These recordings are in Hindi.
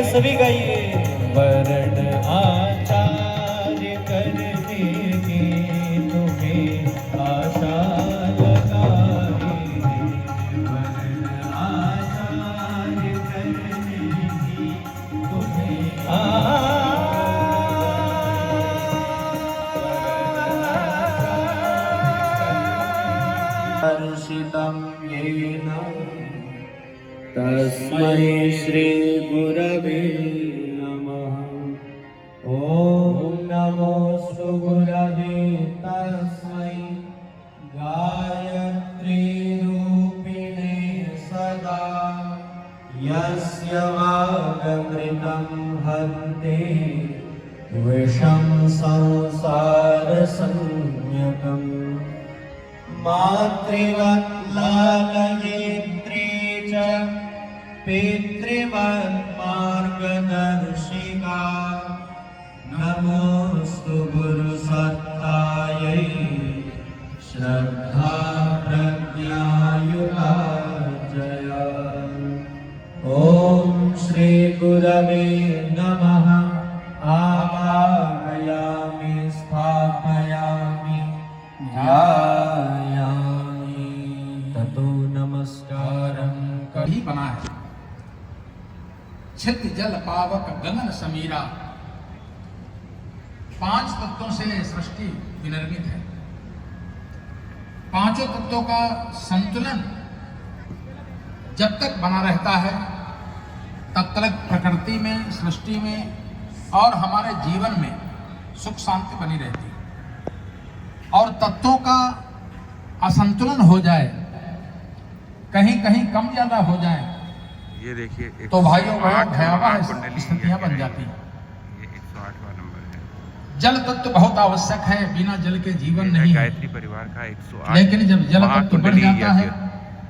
सभी गाइए। वरण आचार्य करने की तुम्हें आशा लगाई है। वरण आचार्य करने की तुम्हें हर्षितं येन तस्मै श्री गुरवे नमः। ॐ नमोऽस्तु गुरवे तस्मै गायत्री रूपिणे सदा यस्य वागमृतं हन्ते विषं संसार संज्ञकम्। मातृवत् लालयित्री च पितृवत् मार्गदर्शिका। नमोऽस्तु गुरुसत्तायै श्रद्धा प्रज्ञायुता जया। ॐ श्री गुरवे नमः। आवाहयामि स्थापयामि ध्यायामि ततो नमस्कारं कभी बना है। छित जल पावक गगन समीरा, 5 तत्वों से सृष्टि विनिर्मित है। पांचों तत्वों का संतुलन जब तक बना रहता है तब तक प्रकृति में, सृष्टि में और हमारे जीवन में सुख शांति बनी रहती है। और तत्वों का असंतुलन हो जाए, कहीं कहीं कम ज्यादा हो जाए, ये देखिए तो भाइयों बहुत भयावह स्थितियां बन जाती हैं। ये 108वां नंबर है। जल तत्व बहुत आवश्यक है, बिना जल के जीवन नहीं है। गायत्री परिवार का 108 लेकिन जब जल तत्व बढ़ जाता है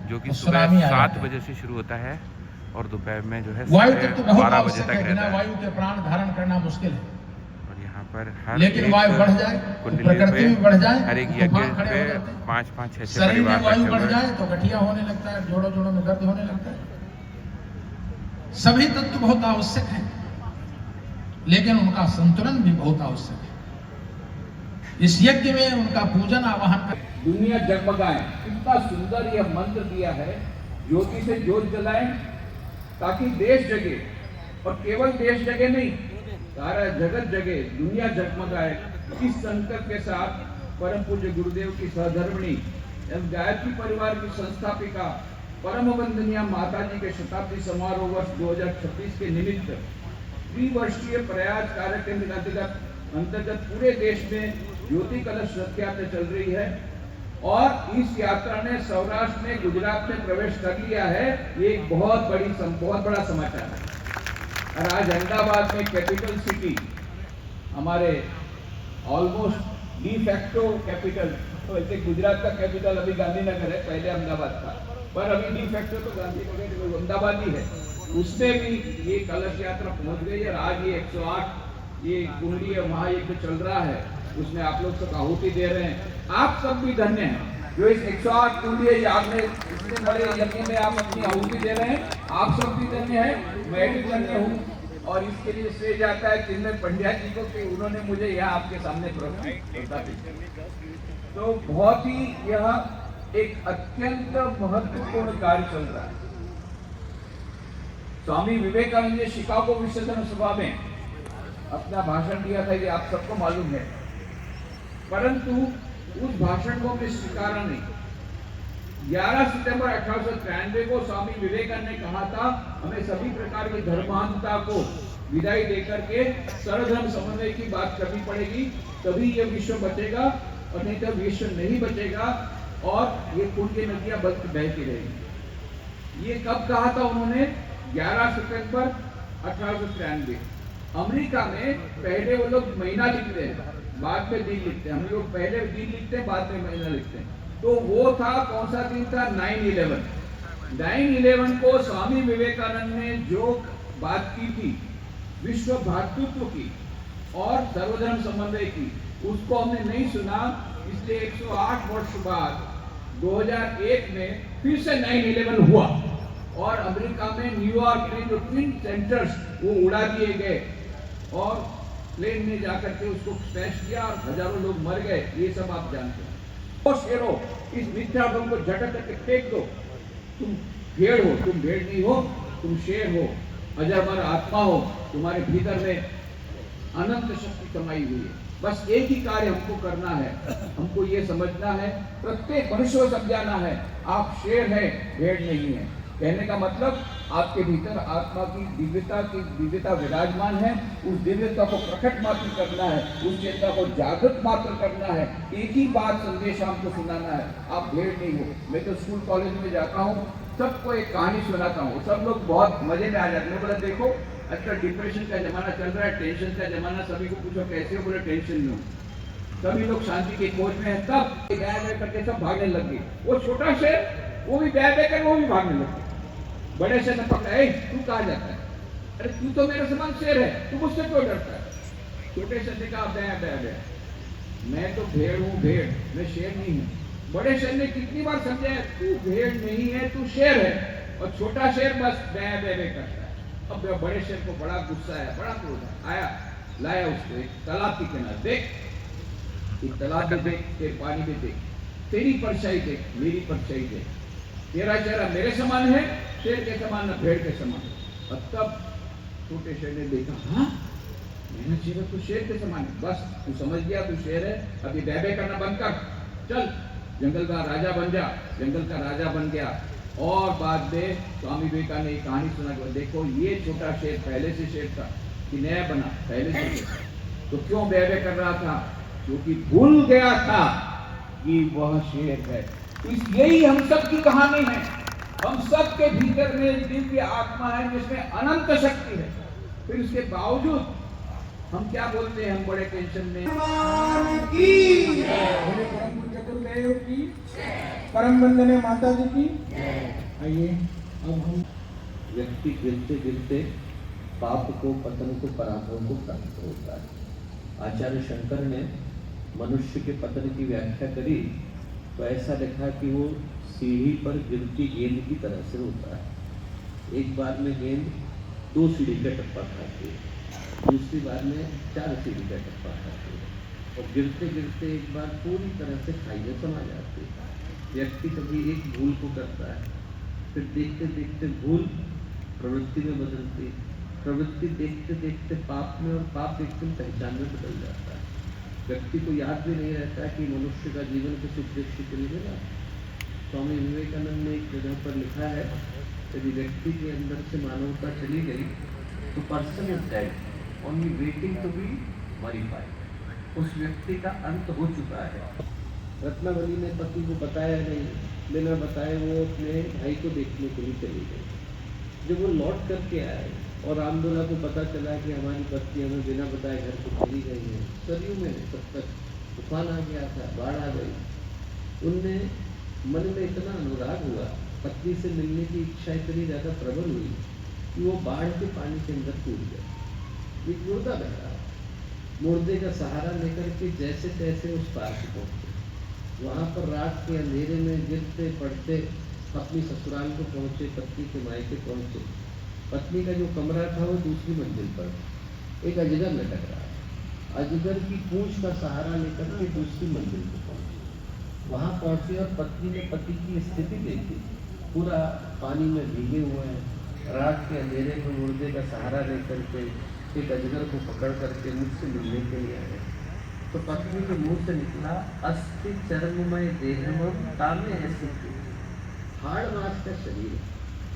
जो कि तो सुबह सुनामी आ 7 जाती है। बजे से शुरू होता है और दोपहर में जो है वायु तत्व बहुत 12 बजे आवश्यक तक है, बिना रहता है। वायु के प्राण धारण करना मुश्किल है। और यहाँ पर हर लेकिन एक वायु बढ़ जाए, कुंडली प्रकृति पे, भी बढ़ जाए, हर एक तो यज्ञ बाल खड़े पे हो जाते हैं। 5-5, 6-6 शरीर में परिवार वायु बैठे बढ़ हुए जाए तो गठिया होने लगता है, जोड़ों जोड़ों में दर्द होने लगता है। सभी तत्व बहुत आवश्यक हैं, लेकिन उनका संतुलन भी बहुत आवश्यक है। इस यज्ञ में उनका पूजन आवाहन कर दुनिया जगमगाए। कितना सुंदर यह मंत्र दिया है, ज्योति से ज्योत जलाएं ताकि देश जगे। और केवल देश जगे नहीं, सारा जगत जगे, दुनिया जगमगाए। इस संकल्प के साथ परम पूज्य गुरुदेव की सहधर्मिणी एवं गायत्री परिवार की संस्थापिका परम वंदनीय माता जी के शताब्दी समारोह वर्ष 2026 के निमित्त त्रिवर्षीय प्रयास कार्यक्रम के अंतर्गत पूरे देश में ज्योति कलश रथ यात्रा चल रही है। और इस यात्रा ने सौराष्ट्र में, गुजरात में प्रवेश कर लिया है। ये एक बहुत बड़ा समाचार है। और आज अहमदाबाद में कैपिटल सिटी, हमारे ऑलमोस्ट डी फैक्टो कैपिटल, वैसे गुजरात का कैपिटल अभी गांधीनगर है, पहले अहमदाबाद था, पर अभी डी फैक्टो तो गांधीनगर अहमदाबाद ही है। उसमें भी ये कलश यात्रा पहुंच गई है। आज ये 108 ये कुंडलीय महायज्ञ चल रहा है, उसमें आप लोग सब आहुति दे रहे हैं। आप सब भी धन्य हैं जो इस 108 कुंडलीय याग में, इतने बड़े यज्ञ में आप अपनी आहुति दे रहे हैं। आप सब भी धन्य हैं, मैं भी धन्य हूँ। और इसके लिए श्रेय जाता है चिन्मय पंड्या जी को कि उन्होंने मुझे यहाँ आपके सामने प्रस्तुत। तो बहुत ही यह एक अत्यंत महत्वपूर्ण कार्य चल रहा है। स्वामी विवेकानंद ने शिकागो विश्वविद्यालय सभा में अपना भाषण दिया था, ये आप सबको मालूम है। परंतु उस भाषण को हमने स्वीकारा नहीं। 11 सितंबर 1893 को स्वामी विवेकानंद ने कहा था, हमें सभी प्रकार की धर्मांधता को विदाई देकर के सर्वधर्म समन्वय की बात करनी पड़ेगी, तभी ये विश्व बचेगा, और नहीं तो विश्व नहीं बचेगा और ये पुण्य नदियां बहती रहेगी। ये कब कहा था उन्होंने? 11 सितंबर 1893। अमेरिका में पहले वो लोग महीना लिखते हैं, बाद में दिन लिखते हैं। हम लोग पहले दिन लिखते हैं, बाद में महीना लिखते हैं। तो वो था, कौन सा दिन था? 9/11। 9/11 को स्वामी विवेकानंद ने जो बात की थी विश्व भ्रातृत्व की और सर्वधर्म समन्वय की, उसको हमने नहीं सुना। इसलिए 108 वर्ष बाद 2001 में फिर से 9/11 हुआ और अमेरिका में न्यूयॉर्क में जो ट्विन सेंटर्स वो उड़ा दिए गए और प्लेन में जाकर के उसको क्रैश किया और हजारों लोग मर गए, ये सब आप जानते हैं। ओ शेरो, इस मिथ्या भ्रम को झटक करके फेंक दो। तुम भेड़ हो, तुम भेड़ नहीं हो, तुम शेर हो, अजर आत्मा हो, तुम्हारे भीतर में अनंत शक्ति समाई हुई है। बस एक ही कार्य हमको करना है, हमको ये समझना है, प्रत्येक मनुष्य को समझाना है, आप शेर है, भेड़ नहीं है। कहने का मतलब आपके भीतर आत्मा की दिव्यता विराजमान है, उस दिव्यता को प्रकट मात्र करना है, उस चेतना को जागृत मात्र करना है। एक ही बात संदेश हमको सुनाना है, आप भेड़ नहीं हो। मैं तो स्कूल कॉलेज में जाता हूँ, सबको एक कहानी सुनाता हूँ, सब लोग बहुत मजे में आ जाते हैं। बोला देखो आजकल डिप्रेशन का जमाना चल रहा है, टेंशन का जमाना, सभी को पूछो कैसे हो, बोले टेंशन में हो। सभी लोग शांति की खोज में है, तब बैग करके सब भागने लग गए। वो छोटा शेर वो भी बैग कर वो भी भागने लग गए। बड़े शेर ने पकड़ा, तू कहाँ जाता है? अरे तू तो मेरे समान शेर है, तू मुझसे क्यों डरता है? छोटे शेर ने कहा बे मैं तो भेड़ हूँ, भेड़, मैं शेर नहीं हूँ। बड़े शेर ने कितनी बार समझाया, तू भेड़ नहीं है, तू शेर है। और छोटा शेर बस बे करता है। अब बड़े शेर को बड़ा गुस्सा आया, बड़ा क्रोध आया, लाया उसको एक तालाब के किनारे, देख एक तालाब में देख, तेरे पानी में देख, तेरी परछाई देख, मेरी परछाई देख, तेरा चेहरा मेरे समान है, शेर के समान न भेड़ के समान। और तब छोटे शेर ने देखा, हाँ मेरा चेहरा तो शेर के समान है, बस तू समझ गया तू शेर है, अभी बे करना बंद कर, चल जंगल का राजा बन जा। जंगल का राजा बन गया। और बाद में स्वामी विवेकानंद ने एक कहानी सुना, देखो ये छोटा शेर पहले से शेर था कि नया बना, पहले से शेर। तो क्यों बे कर रहा था? क्योंकि भूल गया था कि वह शेर है। तो यही हम सब की कहानी है। हम सब के भीतर में दिव्य आत्मा है जिसमें अनंत शक्ति है, फिर उसके बावजूद हम क्या बोलते हैं, हम बड़े टेंशन में। परम पूज्य गुरुदेव की, परम वंदनीय माता जी की। आइए अब हम व्यक्ति गिरते गिरते पाप को, पतन को, पराभव को प्राप्त होता है। आचार्य शंकर ने मनुष्य के पतन की व्याख्या करी तो ऐसा लिखा कि वो सीढ़ी पर गिरती गेंद की तरह से होता है। एक बार में गेंद 2 सीढ़ी का टप्पा खाती है, दूसरी बार में 4 सीढ़ी का टप्पा खाती है, और गिरते गिरते एक बार पूरी तरह से खाई में समा जाती है। व्यक्ति कभी एक भूल को करता है, फिर देखते देखते भूल प्रवृत्ति में बदलती, प्रवृत्ति देखते देखते पाप में, और पाप एक दिन पहचान में बदल जाता है। व्यक्ति को याद भी नहीं रहता कि मनुष्य का जीवन किस उद्देश्य के लिए मिला। स्वामी विवेकानंद ने एक जगह पर लिखा है, यदि व्यक्ति के अंदर से मानवता चली गई तो person is dead, only waiting to be modified. उस व्यक्ति का अंत हो चुका है। रत्नावली ने पति को बताया नहीं, बिना बताए वो अपने भाई को देखने के लिए चली गई। जब वो लौट करके आए और रामदोला को पता चला कि हमारी पत्नी हमें बिना बताए घर को चली गई है, सरयू में तब तक तूफान आ गया था, बाढ़ आ गई। उनने मन में इतना अनुराग हुआ, पत्नी से मिलने की इच्छा इतनी ज़्यादा प्रबल हुई कि वो बाढ़ के पानी के अंदर कूद गए। एक मुर्दा बह रहा, मुर्दे का सहारा लेकर के जैसे तैसे उस पार से पहुँचे। वहाँ पर रात के अंधेरे में गिरते पड़ते अपनी ससुराल को पहुँचे, पत्नी के मायके पहुँचे। पत्नी का जो कमरा था वो दूसरी मंजिल पर, एक अजगर लटक रहा। अजगर की पूंछ का सहारा लेकर के दूसरी मंजिल पर पहुँचे। वहाँ पहुँचे और पत्नी ने पति की स्थिति देखी, पूरा पानी में भीगे हुए हैं, रात के अंधेरे में मुर्दे का सहारा लेकर के एक अजगर को पकड़ करके मुझसे मिलने के लिए आए। तो पत्नी के मुंह से निकला, अस्थि चर्ममय देहमम तामे ऐसी, हाड़ मांस का शरीर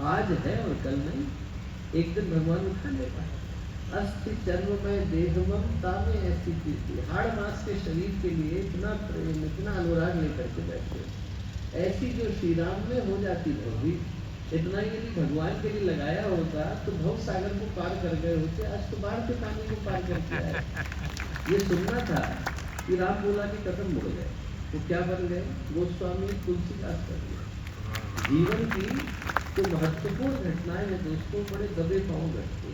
आज है और कल नहीं, एक दिन भगवान उठा लेगा। अस्थि चर्ममय देहमम तामे ऐसी थी, हाड़ मांस के शरीर के लिए इतना प्रेम, इतना अनुराग लेकर के बैठे। ऐसी जो श्री राम में हो जाती भोगी, इतना ही यदि भगवान के लिए लगाया होता तो भव सागर को पार कर गए होते, आज तो बाढ़ के पानी को पार करके आए। ये सुनना था कि राम बोला की कदम मुड़ गए, तो क्या बन गए? गोस्वामी तुलसीदास बन गए। जीवन की जो महत्वपूर्ण घटनाएं हैं दोस्तों, बड़े दबे पांव घटते।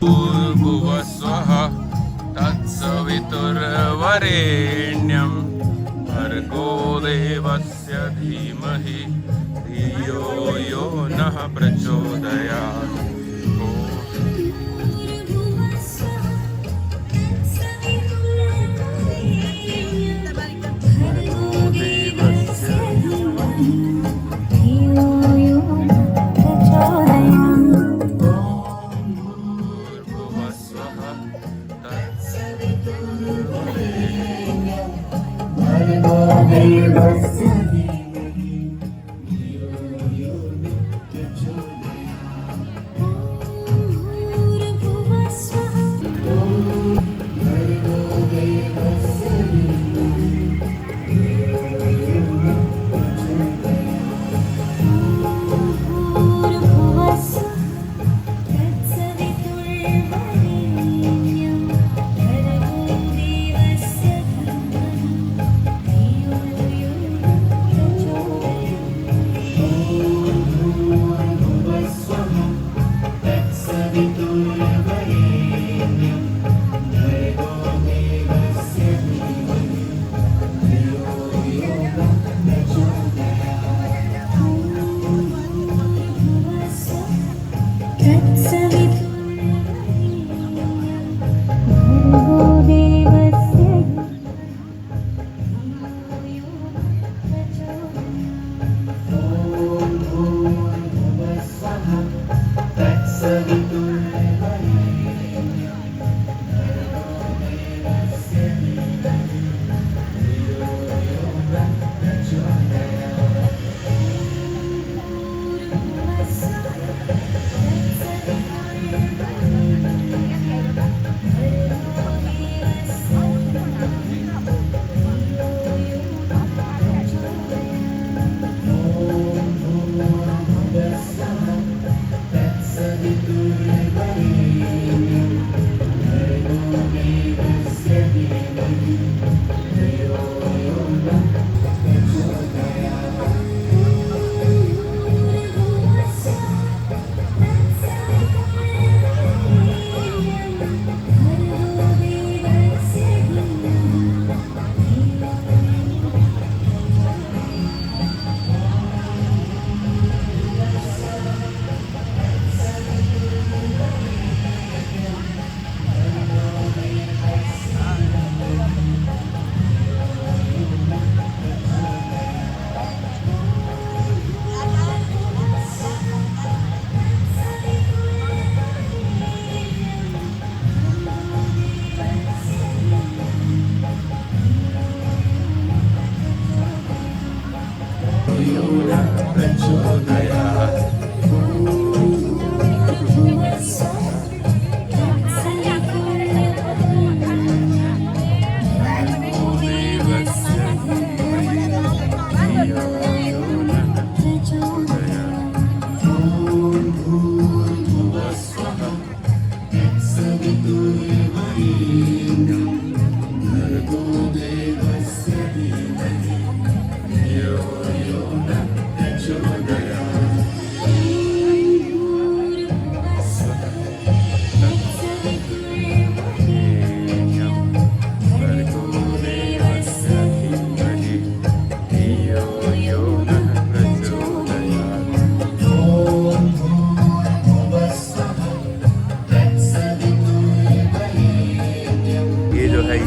भूर्भुवस्वः तत्सवितुर्वरेण्यं भर्गो देवस्य धीमहि धियो यो न प्रचोदयात् ॐ देवस्य भूर्भुवस्सुः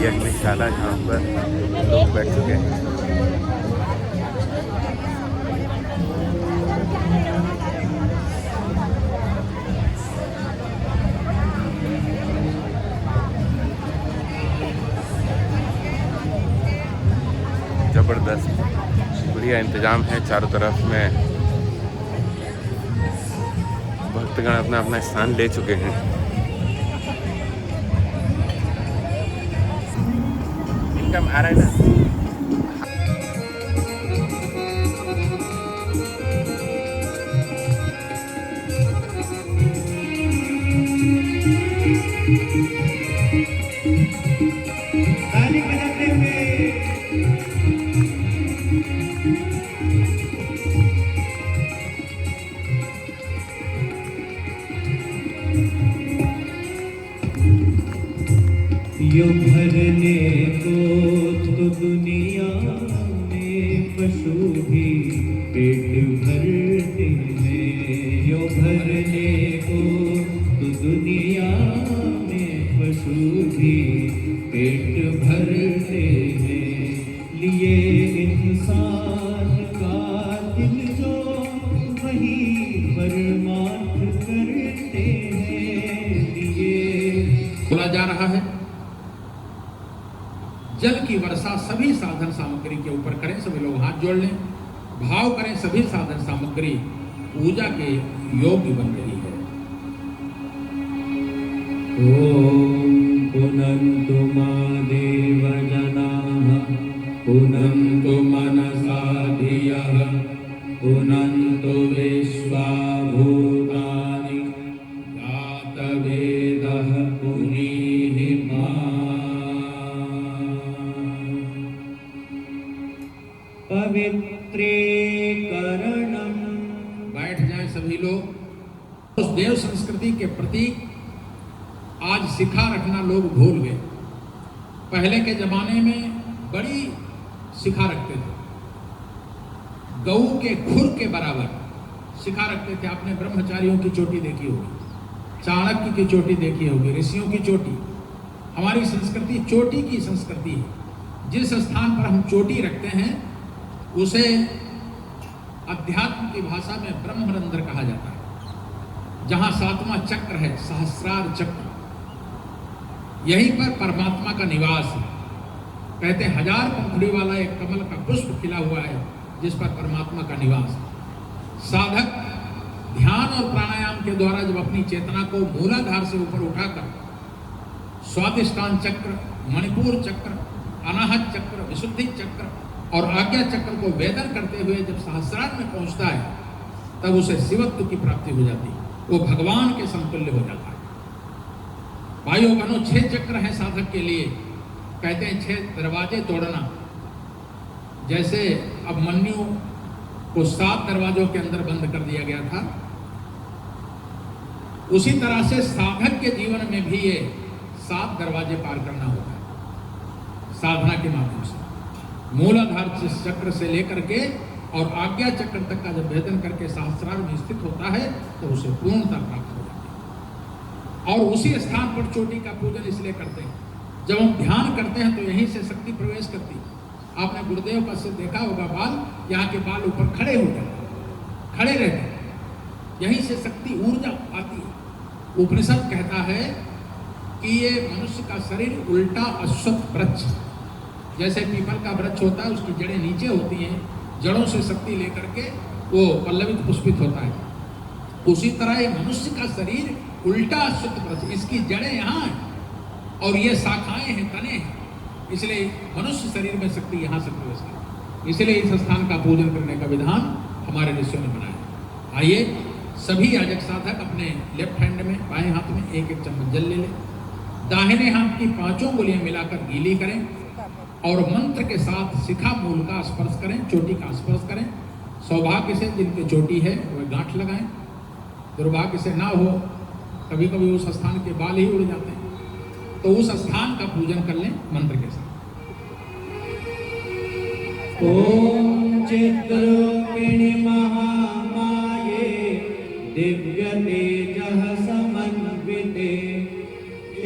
यज्ञशाला जहाँ पर लोग बैठ चुके हैं। ज़बरदस्त बढ़िया इंतज़ाम है, चारों तरफ में भक्तगण अपना अपना स्थान ले चुके हैं। इनकम आ रहा है ना। यो भरने को तो दुनिया में पशु भी पेट भरते हैं। भरने को तो दुनिया में पशु भी पेट भरते हैं, लिए इंसान का दिल जो वही परमार्थ करते हैं, लिए बोला जा रहा है जल की वर्षा सभी साधन सामग्री के ऊपर करें। सभी लोग हाथ जोड़ लें, भाव करें सभी साधन सामग्री पूजा के योग्य बन रही है। ओम पुनन्तु मादेव जनाः पुनन्तु मनसा धियः पुनन्तु विश्वा भूतानि जातवेदः पुनीहिमा। पवित्रीकरणम्। बैठ जाएं सभी लोग। उस देव संस्कृति के प्रतीक आज शिखा रखना लोग भूल गए। पहले के जमाने में बड़ी शिखा रखते थे, गऊ के खुर के बराबर शिखा रखते थे। आपने ब्रह्मचारियों की चोटी देखी होगी, चाणक्य की चोटी देखी होगी, ऋषियों की चोटी। हमारी संस्कृति चोटी की संस्कृति है। जिस स्थान पर हम चोटी रखते हैं उसे अध्यात्म की भाषा में ब्रह्मरंध्र कहा जाता है। जहां 7वां चक्र है, सहस्रार चक्र, यहीं पर परमात्मा का निवास है। कहते हैं 1000 पंखुड़ी वाला एक कमल का पुष्प खिला हुआ है जिस पर परमात्मा का निवास है। साधक ध्यान और प्राणायाम के द्वारा जब अपनी चेतना को मूलाधार से ऊपर उठाकर स्वादिष्टान चक्र, मणिपुर चक्र, अनाहत चक्र, विशुद्धि चक्र और आज्ञा चक्र को वेदन करते हुए जब सहस्रार में पहुंचता है तब उसे शिवत्व की प्राप्ति हो जाती है। वो भगवान के समतुल्य हो जाता है। भाइयों बहनों, 6 चक्र हैं साधक के लिए। कहते हैं 6 दरवाजे तोड़ना। जैसे अब मन्यु को 7 दरवाजों के अंदर बंद कर दिया गया था, उसी तरह से साधक के जीवन में भी ये 7 दरवाजे पार करना होगा साधना के माध्यम से। मूलाधार चक्र से लेकर के और आज्ञा चक्र तक का जब भेदन करके सहस्रार में स्थित होता है तो उसे पूर्णता प्राप्त हो जाती है। और उसी स्थान पर चोटी का पूजन इसलिए करते हैं। जब हम ध्यान करते हैं तो यहीं से शक्ति प्रवेश करती है। आपने गुरुदेव का सिर देखा होगा, बाल, यहाँ के बाल ऊपर खड़े हो जाते, खड़े रहते हैं, यहीं से शक्ति ऊर्जा आती है। उपनिषद कहता है कि ये मनुष्य का शरीर उल्टा अश्वत्थ वृक्ष, जैसे पीपल का वृक्ष होता है उसकी जड़ें नीचे होती हैं, जड़ों से शक्ति लेकर के वो पल्लवित पुष्पित होता है, उसी तरह ये मनुष्य का शरीर उल्टा अश्वत्थ वृक्ष, इसकी जड़ें यहाँ हैं और ये शाखाएं हैं, तने हैं। इसलिए मनुष्य शरीर में शक्ति यहाँ से प्रवेश करती है। इसलिए इस स्थान का पूजन करने का विधान हमारे ऋषियों ने बनाया। आइए सभी याजक साधक अपने लेफ्ट हैंड में, बाएं हाथ में 1-1 चम्मच जल ले लें। दाहिने हाथ की 5 उंगलियां मिलाकर गीली करें और मंत्र के साथ शिखा मूल का स्पर्श करें, चोटी का स्पर्श करें। सौभाग्य से जिनकी चोटी है वह गांठ लगाएं, दुर्भाग्य से ना हो, कभी कभी उस स्थान के बाल ही उड़ जाते हैं, तो उस स्थान का पूजन कर लें मंत्र के साथ। ओम चिद्रूपिणी महामाये दिव्य तेजः समन्विते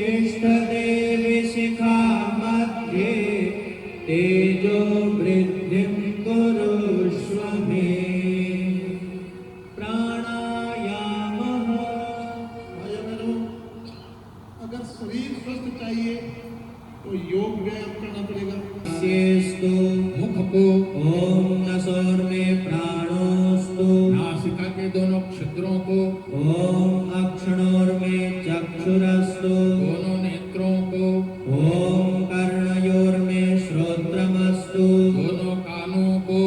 इष्टदेवी शिखा मध्ये तेजो वृद्धिं कुरुष्व मे। प्राणायामः। अगर शरीर स्वस्थ चाहिए तो योग व्यायाम करना पड़ेगा। शेषतो मुख को ओम नसोर्मे प्राणोस्तु, नासिका के दोनों छिद्रों को ओम अक्षणोर्मे चक्षुरस्तु, दोनों नेत्रों को ओम कर्णयोर्मे श्रोत्रमस्तु, दोनों कानों को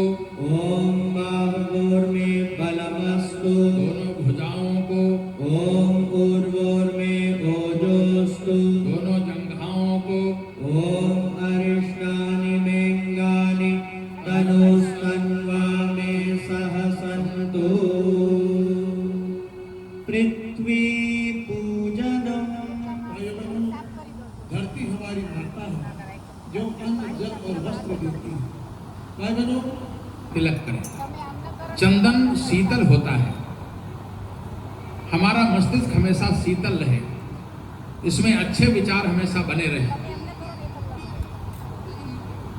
ओम बाहुर्मे बलमस्तु, दोनों भुजाओं को ओम ऊर्वोर्मे ओजोस्तु, दोनों जंघाओं को ओम अरिष्टानि मेंगानि तनुस्तन्वा मे सहसन्तु। पृथ्वी पूजनम्। धरती हमारी माता है जो अन्न जल और वस्त्र देती है। भाई बहनों, तिलक करें। चंदन शीतल होता है हमारा मस्तिष्क हमेशा शीतल रहे, इसमें अच्छे विचार हमेशा बने रहे।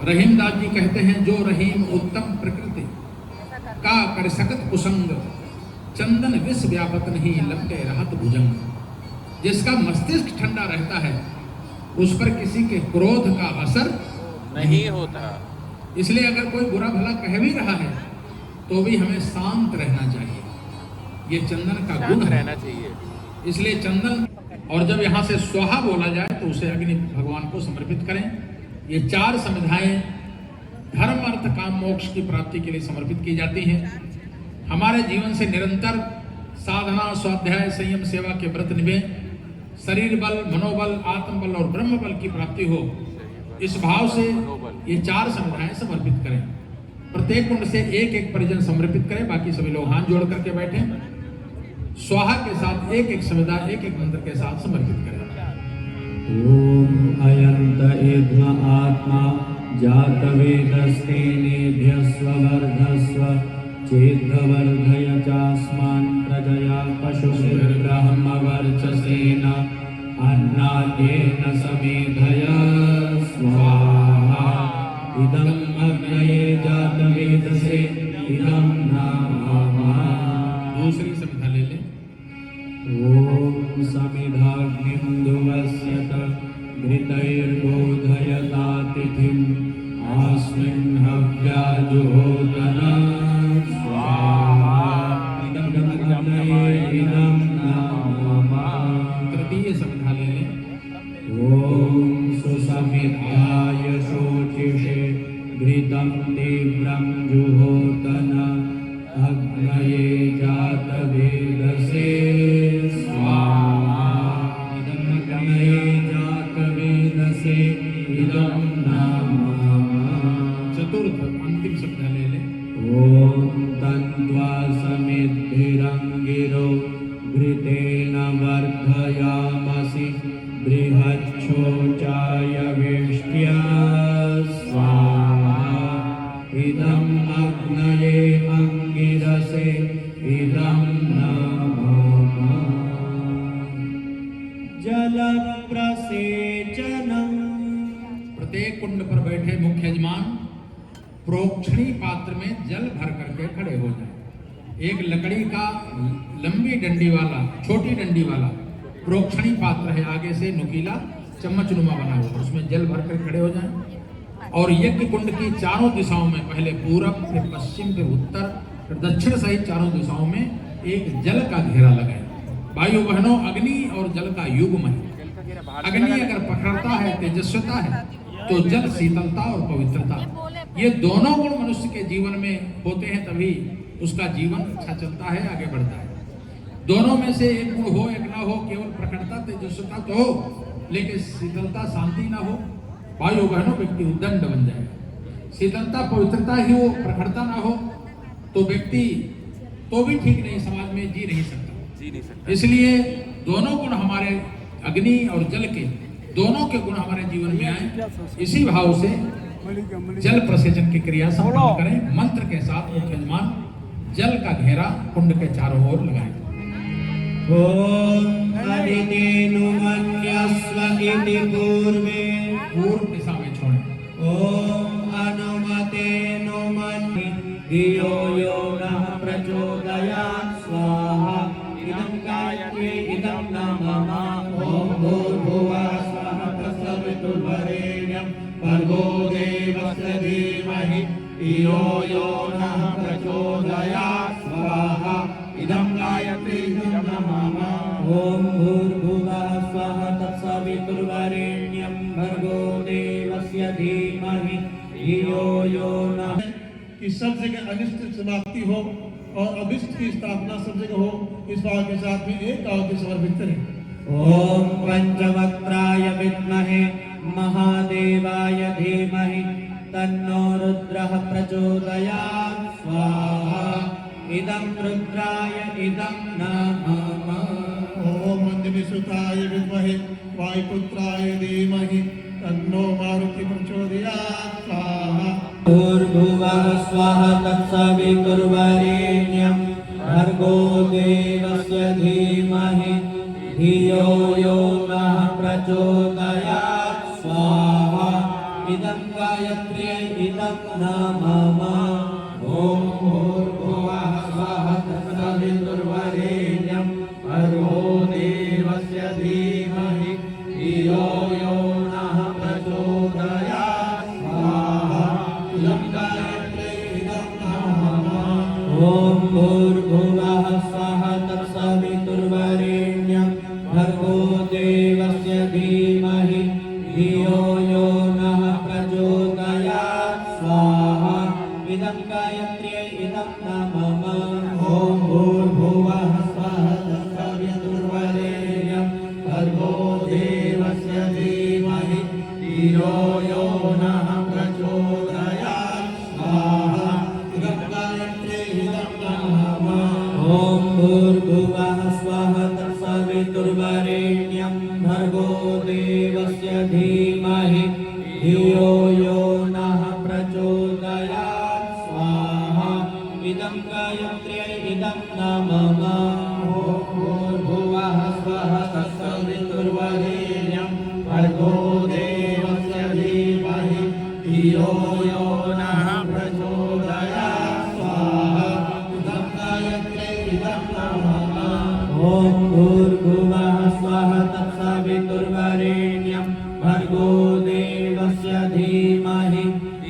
रहीम दास जी कहते हैं, जो रहीम उत्तम प्रकृति का कर सकत कुसंग, चंदन विष व्यापत नहीं लपटे रहत भुजंग। जिसका मस्तिष्क ठंडा रहता है उस पर किसी के क्रोध का असर नहीं होता। इसलिए अगर कोई बुरा भला कह भी रहा है तो भी हमें शांत रहना चाहिए, ये चंदन का गुण है। रहना चाहिए। इसलिए चंदन, और जब यहाँ से स्वाहा बोला जाए तो उसे अग्नि भगवान को समर्पित करें। ये 4 समिधाएं धर्म अर्थ काम मोक्ष की प्राप्ति के लिए समर्पित की जाती हैं। हमारे जीवन से निरंतर साधना, स्वाध्याय, संयम, सेवा के व्रत निभें। शरीर बल, मनोबल, आत्मबल और ब्रह्म बल की प्राप्ति हो, इस भाव से ये 4 समिधाएं समर्पित करें। प्रत्येक कुंड से एक एक परिजन समर्पित करें। बाकी सभी लोग हाथ जोड़ करके बैठे। स्वाहा के साथ एक एक समिधा, एक एक मंत्र के साथ समर्पित करें। ॐ अयन्त इद्म आत्मा जातवेदस्तेनेभ्यः वर्धस्व चेद्वर्धय चास्मान् प्रजया पशुभिर्ब्रह्म वर्चसेन अन्नाद्येन समेधय स्वाहा। इदम् अग्नये जातवेदसे इदं नामः। दूसरी समिधा ले लें। ॐ समिधाग्निं दुवस्यत घृतैर्बोधयतातिथिम् अस्मिन् हव्याजुहोतन स्वाहा। इदं अग्नये इदं नामः। तृतीय समिधा ले लें। ॐ सुसमिधाय शोचिषे घृतं तीव्रं जुहोतन अग्नये जातवेदसे स्वाहा। इदं अग्नये जातवेदसे इदं नामः। चतुर्थ अंतिम समिधा ले लें। ॐ तन्त्वा समिद्भिरङ्गिरो घृतेन वर्धयामसि बृहच्छोचाय वेष्ट्या स्वाहा। इदम् अग्नये अंगिरसे इदं नामः। जलप्रसेचनम्। प्रत्येक कुंड पर बैठे मुख्य यजमान प्रोक्षणी पात्र में जल भर करके खड़े हो जाए। एक लकड़ी का लंबी डंडी वाला, छोटी डंडी वाला प्रोक्षणी पात्र है, आगे से नुकीला चम्मचनुमा बना हुआ, उसमें जल भर कर खड़े हो जाएं। और यज्ञ कुंड की चारों दिशाओं में, पहले पूरब, फिर पश्चिम, फिर उत्तर, फिर दक्षिण सहित चारों दिशाओं में एक जल का घेरा लगाएं। भाइयों बहनों, अग्नि और जल का युग्म है। अग्नि अगर पकड़ता है, तेजस्वता है, तो जल शीतलता और पवित्रता, ये दोनों गुण मनुष्य के जीवन में होते हैं, तभी उसका जीवन अच्छा चलता है, आगे बढ़ता है। दोनों में से एक गुण हो, एक ना हो, केवल प्रखरता, तेजस्वता तो हो, लेकिन शीतलता, शांति ना हो, भाइयों बहनों, व्यक्ति उद्दंड बन जाएगा। शीतलता, पवित्रता ही हो, प्रखरता ना हो तो व्यक्ति तो भी ठीक नहीं, समाज में जी नहीं सकता। इसलिए दोनों गुण हमारे, अग्नि और जल के, दोनों के गुण हमारे जीवन में आए। इसी भाव से जल प्रसेचन की क्रिया संपन्न करें। मंत्र के साथ मुख्य यजमान जल का घेरा कुंड के चारों ओर लगाएं। ॐ हरितेनुमन्यस्व इति पूर्वे। पूर्व दिशा में छोड़ें। ॐ अनुमतेनुमन्य धियो यो नः प्रचोदयात् स्वाहा। इदं गायत्रे इदं नमः। ॐ भूर्भुवः स्वः तत्सवितुर्वरेण्यं भर्गो देवस्य धीमहि धियो यो नः प्रचोदयात् स्वाहा। इदं गायत्रे इदं नमः। ॐ भूर्भुवः स्वः तत्सवितुर्वरेण्यं भर्गो देवस्य धीमहि धियो यो नः। कि सब जगह अनिष्ट समाप्ति हो और अभिष्ट की स्थापना सब जगह हो, इस भाव के साथ में एक आहुति समर्पित करें। ॐ पंचवक्त्राय विद्महे महादेवाय धीमहि तन्नो रुद्रः प्रचोदयात् स्वाहा। इदं रुद्राय इदं नमः। ॐ मन्दनिसुताय विद्महे वायुपुत्राय धीमहि तन्नो मारुति प्रचोदयात् स्वाहा। भूर्भुवः स्वः तत्सवितुर्वरेण्यं भर्गो देवस्य धीमहि इदं गायत्र्यै इदं नाम ॐ भूर्भुवः स्वः तत्सवितुर्वरेण्यं भर्गो देवस्य धीमहि धियो यो नः प्रचोदयात् स्वाहा इदं गायत्र्यै इदं नाम ॐ भूर्भुवः स्वः तत्सवितुर्वरेण्यं भर्गो देवस्य धीमहि धियो यो नः प्रचोदयात् स्वाहा इदं गायत्र्यै इदं नाम ॐ भूर्भुवः स्वः तत्सवितुर्वरेण्यं भर्गो देवस्य धीमहि धियो यो नः प्रचोदयात् स्वाहा इदं गायत्र्यै इदं नाम ॐ भूर्भुवः स्वः तत्सवितुर्वरेण्यं भर्गो देवस्य धीमहि धियो यो नः प्रचोदयात् स्वाहा इदं गायत्र्यै इदं नाम ॐ भूर्भुवः स्वः तत्सवितुर्वरेण्यं भर्गो देवस्य धीमहि धियो यो नः प्रचोदयात् स्वाहा इदं गायत्र्यै इदं नाम ॐ भूर्भुवः स्वः तत्सवितुर्वरेण्यं भर्गो देवस्य धीमहि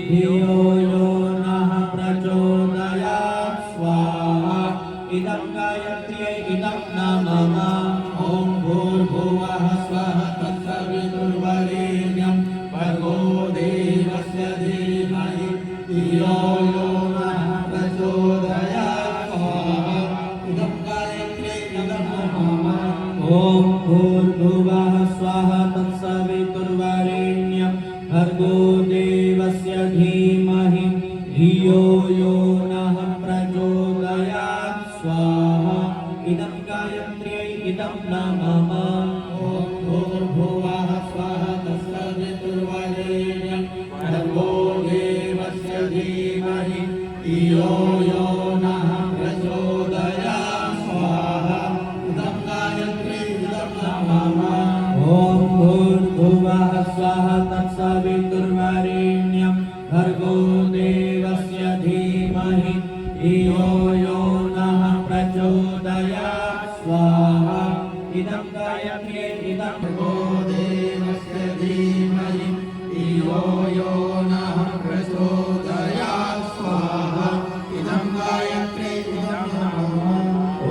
धियो यो नः प्रचोदयात् स्वाहा इदं गायत्र्यै इदं नाम ॐ भूर्भुवः स्वः तत्सवितुर्वरेण्यं भर्गो देवस्य धीमहि धियो यो नः प्रचोदयात् स्वाहा इदं गायत्र्यै इदं नाम ॐ भूर्भुवः स्वः तत्सवितुर्वरेण्यं भर्गो देवस्य धीमहि धियो यो नः प्रचोदयात् स्वाहा इदं गायत्र्यै इदं नाम ॐ भूर्भुवः स्वः तत्सवितुर्वरेण्यं भर्गो देवस्य धीमहि धियो यो नः प्रचोदयात् स्वाहा इदं गायत्र्यै इदं नाम ॐ भूर्भुवः स्वः तत्सवितुर्वरेण्यं भर्गो देवस्य धीमहि धियो यो नः प्रचोदयात् स्वाहा इदं गायत्र्यै इदं भर्गो देवस्य धीमहि धियो यो नः प्रचोदयात् स्वाहा इदं गायत्र्यै इदं नाम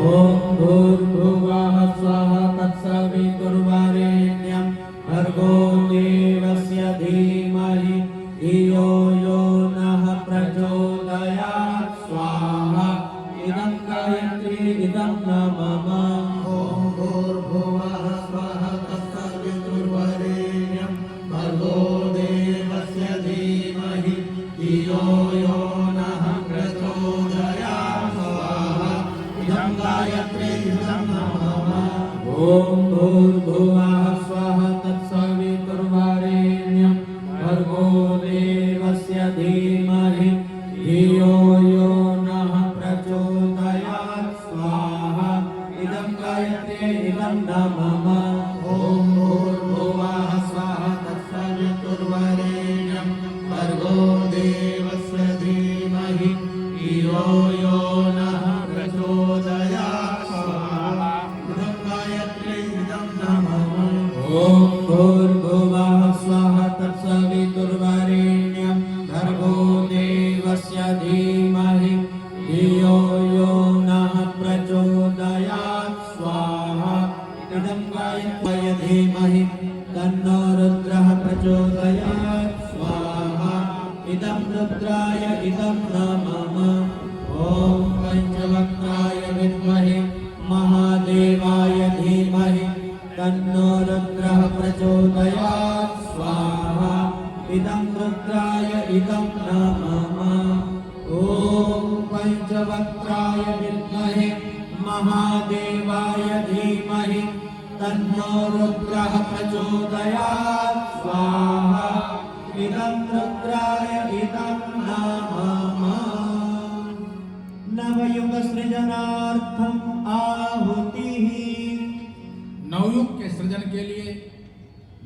ॐ भूर्भुवः स्वः तत्सवितुर्वरेण्यं भर्गो देवस्य धीमहि धियो यो नः प्रचोदयात् स्वाहा इदं गायत्र्यै इदं नाम ॐ भूर्भुवः स्वः तत्सवितुर्वरेण्यं भर्गो देवस्य धीमहि धियो यो नः प्रचोदयात् स्वाहा इदं गायत्र्यै इदं नाम ॐ भूर्भुवः स्वः तत्सवितुर्वरेण्यं भर्गो देवस्य धीमहि धियो यो नः प्रचोदयात् स्वाहा इदं गायत्र्यै इदं नाम ॐ भूर्भुवः स्वः तत्सवितुर्वरेण्यं भर्गो देवस्य धीमहि धियो यो नः प्रचोदयात् स्वाहा इदं गायत्र्यै इदं नाम ॐ भूर्भुवः स्वः तत्सवितुर्वरेण्यं भर्गो देवस्य धीमहि धियो यो नः प्रचोदयात् स्वाहा इदं गायत्र्यै धीमहि तन्नो रुद्रः प्रचोदयात् स्वाहा इदं रुद्राय इदं नाम ॐ पंचवक्त्राय विद्महे महादेवाय धीमहि तन्नो रुद्रः प्रचोदयात् स्वाहा इदं रुद्राय इदं नाम ॐ पंचवक्त्राय विद्महे महादेवाय धीमहि तन्नो रुद्रः प्रचोदयात् स्वाहा इदं रुद्राय इदं नाम नवयुग सृजनार्थम आहुति नवयुग के सृजन के लिए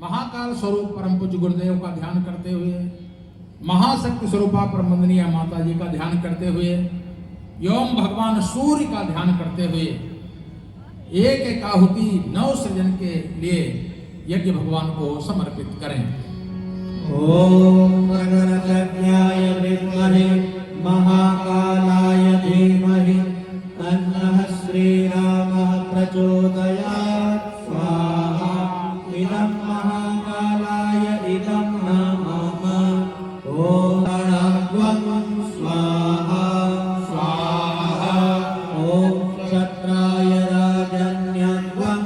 महात्मा महाकाल स्वरूप परम पूज्य गुरुदेव का ध्यान करते हुए, महाशक्ति स्वरूपा परम वंदनीय माता जी का ध्यान करते हुए एवं भगवान सूर्य का ध्यान करते हुए एक एक आहुति नव सृजन के लिए यज्ञ भगवान को समर्पित करें। ओम गणनाथाय विद्महे महाकालाय धीमहि तन्नः श्रीरामः प्रचोदयात् स्वाहा। इदं महाकालाय इदं नमः। ओम गणाध्वं स्वाहा स्वाहा। ओम क्षत्राय राजन्यध्वं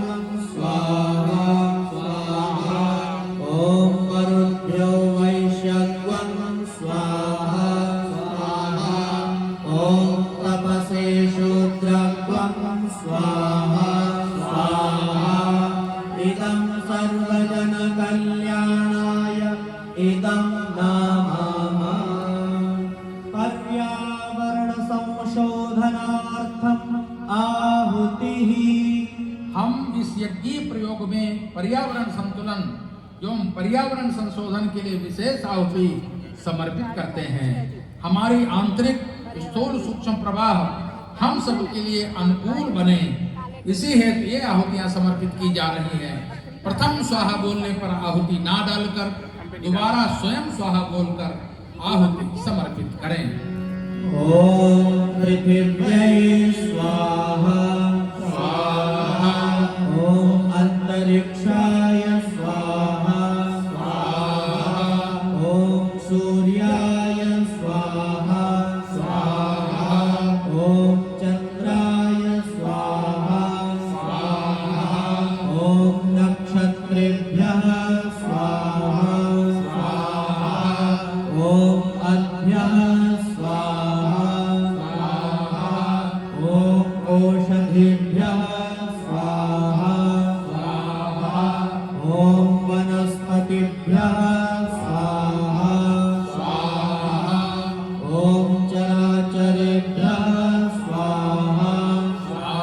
स्वाहा स्वाहा। ओम वरुभ्यो वैश्यध्वं स्वाहा स्वाहा। ओम तपसे शूद्रध्वं स्वाहा स्वाहा। इदं सर्वजन कल्याणाय इदं नमः। पर्यावरण संशोधनार्थम आहुतिः। हम इस यज्ञीय प्रयोग में पर्यावरण संतुलन एवं पर्यावरण संशोधन के लिए विशेष आहुति समर्पित करते हैं। हमारी आंतरिक स्थूल सूक्ष्म प्रवाह हम सब के लिए अनुकूल बने, इसी हेतु ये आहुतियां समर्पित की जा रही हैं। प्रथम स्वाहा बोलने पर आहुति ना डालकर दोबारा स्वयं स्वाहा बोलकर आहुति समर्पित करें। ओम पृथिव्यै स्वाहा स्वाहा। ओम अंतरिक्षाय स्वाहा स्वाहा। ओम सूर्याय स्वाहा स्वाहा। ओम चंद्राय स्वाहा स्वाहा। ओम नक्षत्रेभ्यः स्वाहा स्वाहा। ओम अभ्यः स्वाहा स्वाहा। ओम ओषधिभ्यः स्वाहा स्वाहा। ओम वनस्पतिभ्यः स्वाहा स्वाहा। ओम चराचरेभ्यः स्वाहा स्वाहा।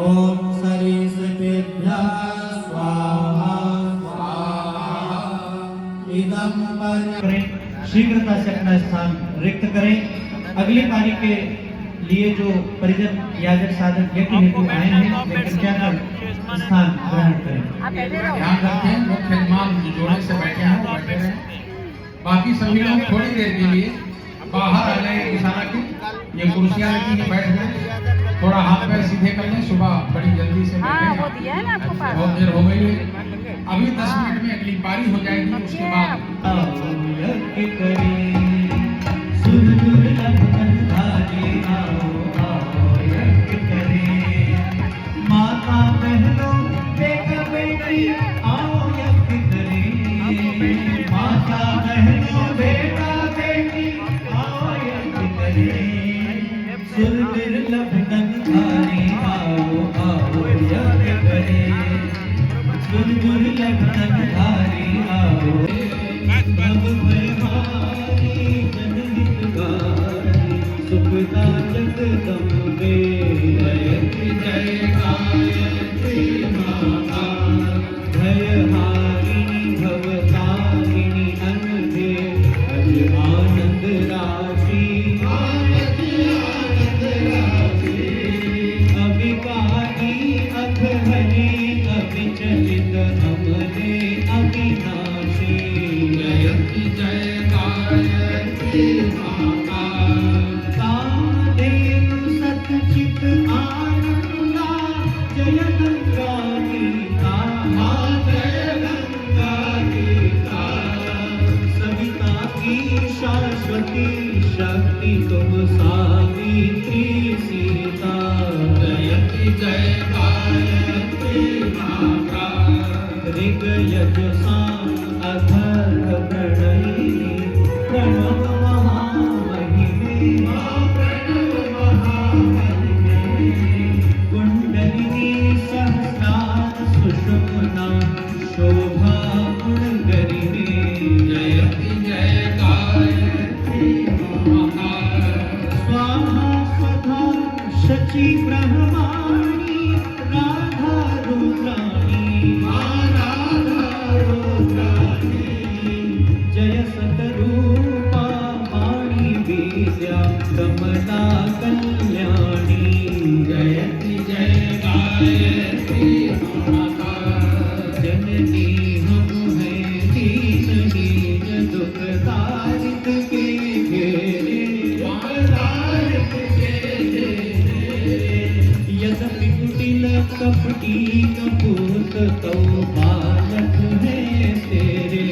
ओम सरीसृपेभ्यः स्वाहा स्वाहा। इदं शीघ्रता से अपना स्थान रिक्त करें। अगली पारी के लिए जो परिजन याजक साधक यज्ञ हेतु आए हैं वे कृपया कर स्थान ग्रहण करें। ध्यान रखें, मुख्य यजमान जोड़े से बैठे हैं, बैठे रहें। बाकी सभी लोग थोड़ी देर के लिए बाहर आ जाए, इशारा की ये कुर्सियां लगी हैं, बैठ जाए, थोड़ा हाथ पैर सीधे कर लें। सुबह बड़ी जल्दी से बैठे, बहुत देर हो गई है। अभी 10 मिनट में अगली पारी हो जाएगी, उसके बाद माता बहनों बेटा बेटी आओ यज्ञ करें। माता बहनों बेटा बेटी आओ यज्ञ करें। सुर दुर्लभ धनधारी आओ आओ यज्ञ करें। सुर दुर्लभ धनधारी आओ। अब भयहारी जनहितकारी सुखदा जगदम्बे। जय जय गायत्री माता। भयहारिणी भवतारिणी अनघे अज आनंद राशि। अविकारी अघहरी अविचलित अमरे अविनाशी। जय जय गायत्री माता। कामधेनु सतचित आनंदा जय गंगा गीता। जय गंगा गीता। सविता की शाश्वती शक्ति तुम सावित्री सीता। जय जय गायत्री माता। ऋग यज साम अथर्व प्रणयिनी प्रणव महामहिमे। प्रणव महामहिमे। कुंडलिनी सहस्रार सुषुम्ना शोभा गुणगरिणे। जय जय गायत्री माता। स्वाहा स्वधा कमला कल्याणी जयति जय गायत्री माता जननी हम हैं दीन हीन दुख तारित के घेरे तारित के घेरे यद्यपि कुटिल कपटी कपूत तो बालक है तेरे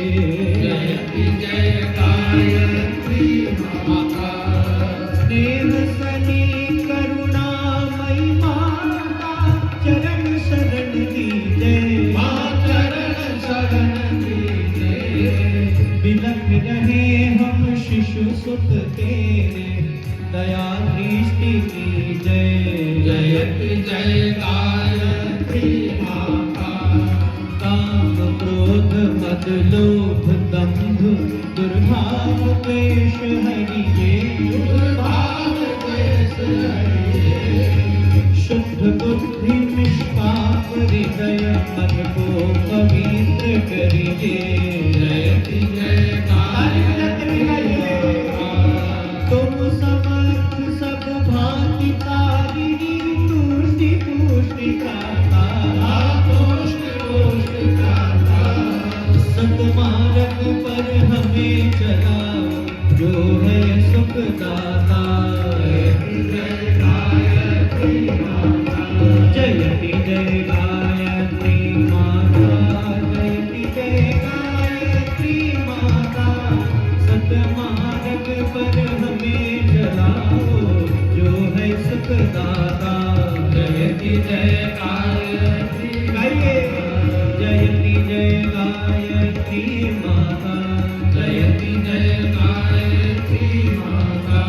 जयति जय गायत्री माता स्नेह सनी करुणामयी माता चरण शरण दीजे माँ चरण शरण दीजे बिलख रहे हम शिशु सुत तेरे दया दृष्टि की जय जयति जय गायत्री माता काम क्रोध मद लोभ दंभ दुर्भाव द्वेष हरिये दुर्भाव द्वेष हरिये शुद्ध बुद्धि निष्पाप हृदय मन को पवित्र करिए जयति जय गायत्री तुम समर्थ सब भांति तारिणी तुष्टि पुष्टि करता तुष्टि पुष्टि करता सतमार्ग पर हमें चलाओ जो है सुखदाता जयति जय गायत्री माता जयति जय गायत्री माता जयति जय गायत्री माता सतमार्ग पर हमें चलाओ जो है सुखदाता जयति जय गायत्री गाइए जयति जय गायत्री माता जयति जय गायत्री माता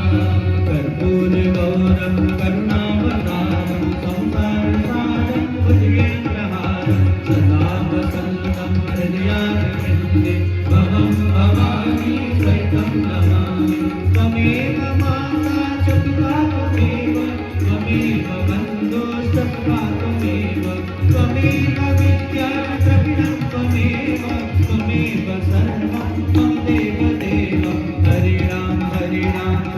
कर्पूर गौरम करुणावतारम संसार सारम भुजगेन्द्रहारम सदा वसन्तं हृदयारविन्दे भवं भवानी सहितं नमामि त्वमेव माता च पिता त्वमेव त्वमेव बन्धुश्च त्वमेव त्वमेव विद्या द्रविणं त्वमेव त्वमेव सर्वं त्वं देव देव हरे राम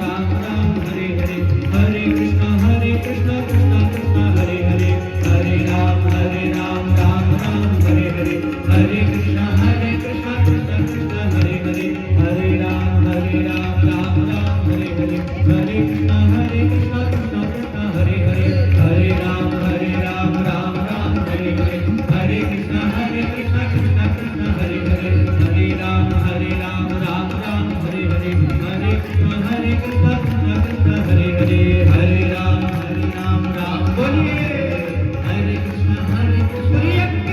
राम राम हरे हरे हरे कृष्ण कृष्ण कृष्ण हरे हरे हरे राम राम राम हरे हरे हरे कृष्ण कृष्ण कृष्ण हरे हरे हरे राम राम राम हरे हरे हरे कृष्ण कृष्ण कृष्ण हरे हरे हरे राम राम राम हरे हरे हरे कृष्ण कृष्ण कृष्ण हरे हरे हरे राम राम राम हरे हरे हरे कृष्ण कृष्ण कृष्ण हरे हरे हरे राम राम बोलिए हरे कृष्ण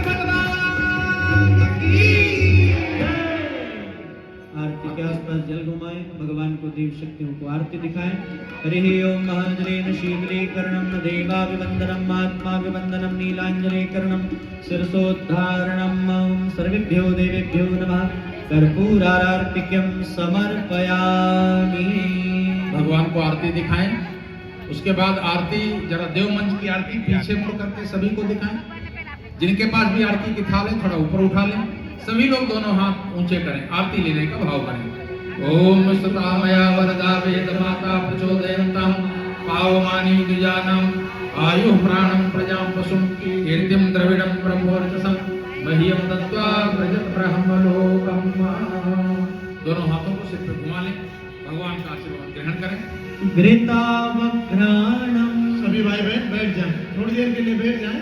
भगवान की जय। आरती के आसपास जल घुमाएं भगवान को देव शक्तियों को आरती दिखाएं हरि ओम महांजलेन शीतलीकरणं देवाभिवंदनम् आत्माभिवंदनम् नीलांजलीकरणं शिरसोद्धारणम् ओम सर्वेभ्यो देवेभ्यो नमः कर्पूरार्तिक्यं समर्पयामि। भगवान को आरती दिखाएं। उसके बाद आरती जरा देव मंच की आरती पीछे मुड़ करके सभी को दिखाएं। जिनके पास भी आरती की थाल है थोड़ा ऊपर उठा लें। सभी लोग दोनों हाथ ऊंचे करें, आरती लेने का भाव करें। ओम सतामया वरदा वेद माता प्रचोदयन्तं पावमानी द्विजानं आयुः प्राणं प्रजां पशुं कीर्तिं द्रविडं ब्रह्मोर्चसं मह्यं दत्त्वा व्रजत ब्रह्मलोकं। दोनों हाथों को सिर पे घुमा लें, भगवान का आशीर्वाद ग्रहण करें। घृतावघ्राणं सभी भाई बहन बैठ जाएं, थोड़ी देर के लिए बैठ जाएं,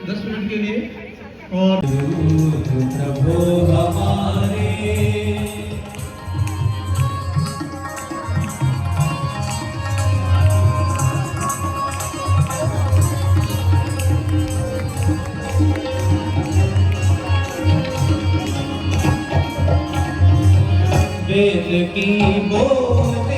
10 मिनट के लिए। और प्रभु हमारे वेद की बोध